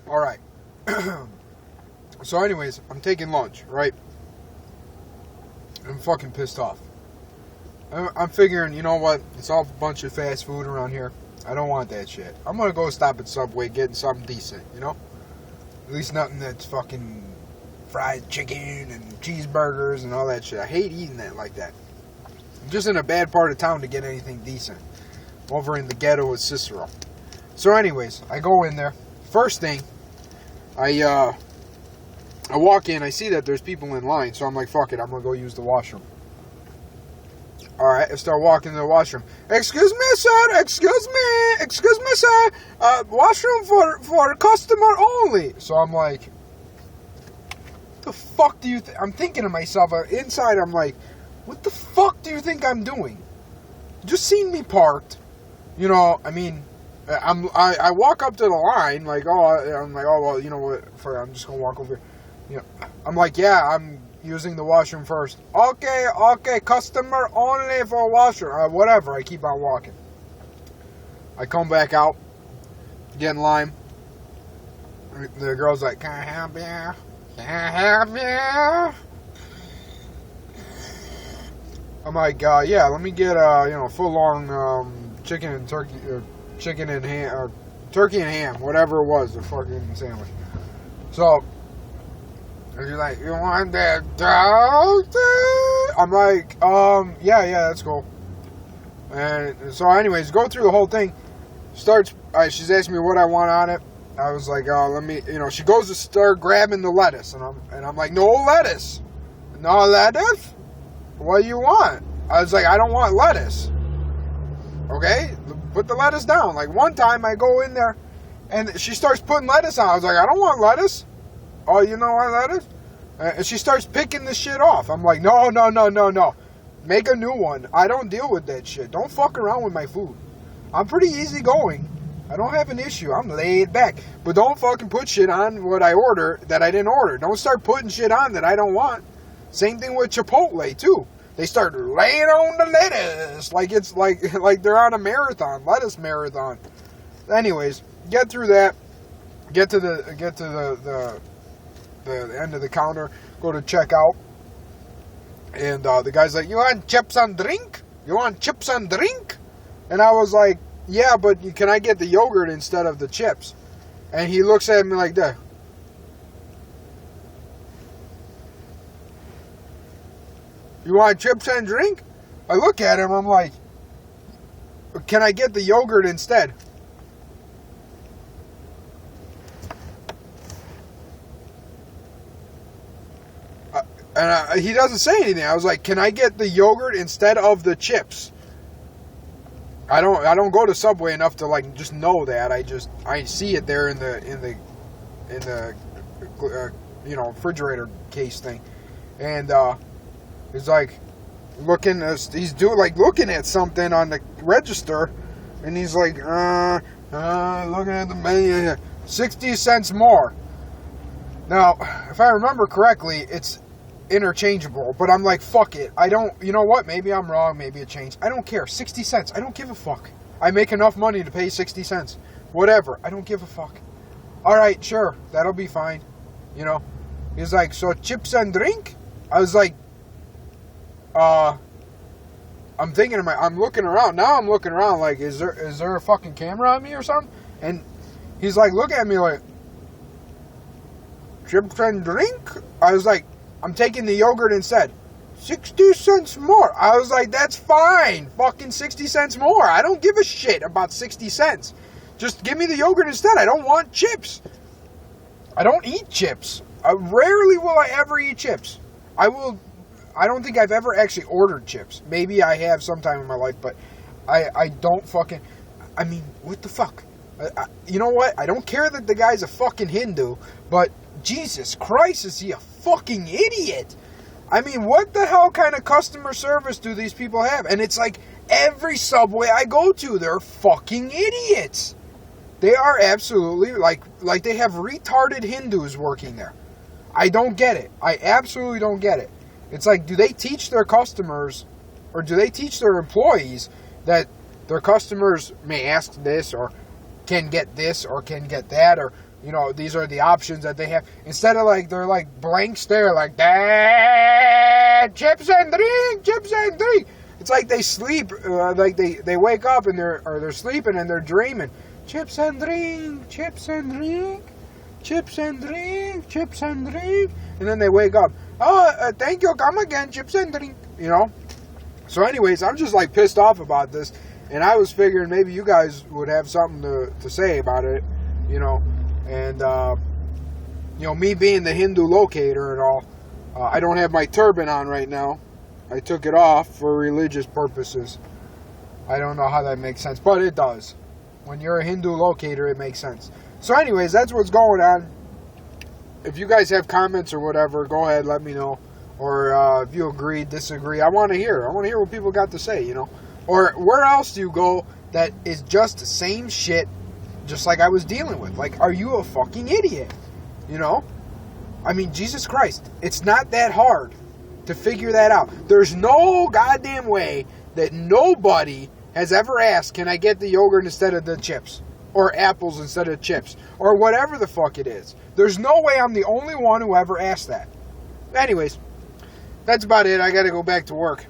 All right. So anyways, I'm taking lunch, right? I'm fucking pissed off. I'm figuring, you know what? It's all a bunch of fast food around here. I don't want that shit. I'm going to go stop at Subway getting something decent, you know? At least nothing that's fucking fried chicken and cheeseburgers and all that shit. I hate eating that like that. I'm just in a bad part of town to get anything decent. Over in the ghetto with Cicero. So anyways, I go in there. First thing, I walk in, I see that there's people in line, so I'm like, fuck it, I'm going to go use the washroom. Alright, I start walking to the washroom. Excuse me, sir, excuse me, sir, washroom for customer only. So I'm like, what the fuck do you think? I'm thinking to myself, inside I'm like, what the fuck do you think I'm doing? Just seen me parked, you know, I mean, I walk up to the line, like, I'm like, oh, well, you know what, I'm just going to walk over here. You know, I'm like, yeah, I'm using the washroom first. Okay, customer only for washroom. Whatever, I keep on walking. I come back out, get in line. The girl's like, can I help you? Can I help you? I'm like, yeah, let me get a full-on chicken and turkey, chicken and ham, or turkey and ham, whatever it was, the fucking sandwich. So, you're like, you want that toasted? I'm like, yeah, that's cool. And so anyways, go through the whole thing. She's asking me what I want on it. I was like, let me, she goes to start grabbing the lettuce. And I'm like, no lettuce. No lettuce? What do you want? I was like, I don't want lettuce. Okay? Put the lettuce down. Like, one time I go in there, and she starts putting lettuce on. I was like, I don't want lettuce. Oh, you know what that is? And she starts picking the shit off. I'm like, no. Make a new one. I don't deal with that shit. Don't fuck around with my food. I'm pretty easygoing. I don't have an issue. I'm laid back. But don't fucking put shit on what I order that I didn't order. Don't start putting shit on that I don't want. Same thing with Chipotle, too. They start laying on the lettuce like it's like they're on a marathon, lettuce marathon. Anyways, get through that. Get to the end of the counter, go to checkout, and the guy's like, you want chips and drink? You want chips and drink? And I was like, yeah, but can I get the yogurt instead of the chips? And he looks at me like that. You want chips and drink? I look at him, I'm like, can I get the yogurt instead? And he doesn't say anything. I was like, can I get the yogurt instead of the chips? I don't go to Subway enough to like just know that. I see it there in the refrigerator case thing. And he's like looking at something on the register, and he's like looking at the menu. 60 cents more. Now, if I remember correctly, it's interchangeable, but I'm like, fuck it. I don't, you know what? Maybe I'm wrong. Maybe it changed. I don't care. 60 cents. I don't give a fuck. I make enough money to pay 60 cents. Whatever. I don't give a fuck. All right, sure. That'll be fine. He's like, so chips and drink? I was like, I'm thinking I'm looking around. Now I'm looking around like, is there a fucking camera on me or something? And he's like, look at me like, chips and drink? I was like, I'm taking the yogurt instead. 60 cents more. I was like, that's fine. Fucking 60 cents more. I don't give a shit about 60 cents. Just give me the yogurt instead. I don't want chips. I don't eat chips. Rarely will I ever eat chips. I don't think I've ever actually ordered chips. Maybe I have sometime in my life, but I don't fucking... I mean, what the fuck? You know what? I don't care that the guy's a fucking Hindu, but Jesus Christ, is he a fucking idiot? I mean, what the hell kind of customer service do these people have? And it's like every Subway I go to, they're fucking idiots. They are absolutely, like they have retarded Hindus working there. I don't get it. I absolutely don't get it. It's like, do they teach their customers, or do they teach their employees that their customers may ask this, or can get this, or can get that, or You know, these are the options that they have. Instead of like, they're like blank stare, like, Dad, chips and drink, chips and drink. It's like they sleep, like they wake up and they're sleeping and they're dreaming. Chips and drink, chips and drink, chips and drink, chips and drink. And then they wake up. Oh, thank you, come again, chips and drink. You know? So anyways, I'm just like pissed off about this. And I was figuring maybe you guys would have something to say about it, you know. And, you know, me being the Hindu locator and all, I don't have my turban on right now. I took it off for religious purposes. I don't know how that makes sense, but it does. When you're a Hindu locator, it makes sense. So anyways, that's what's going on. If you guys have comments or whatever, go ahead, let me know. Or if you agree, disagree, I want to hear. I want to hear what people got to say, you know. Or where else do you go that is just the same shit, just like I was dealing with? Like, are you a fucking idiot? You know? I mean, Jesus Christ, it's not that hard to figure that out. There's no goddamn way that nobody has ever asked, can I get the yogurt instead of the chips? Or apples instead of chips? Or whatever the fuck it is. There's no way I'm the only one who ever asked that. Anyways, that's about it. I gotta go back to work.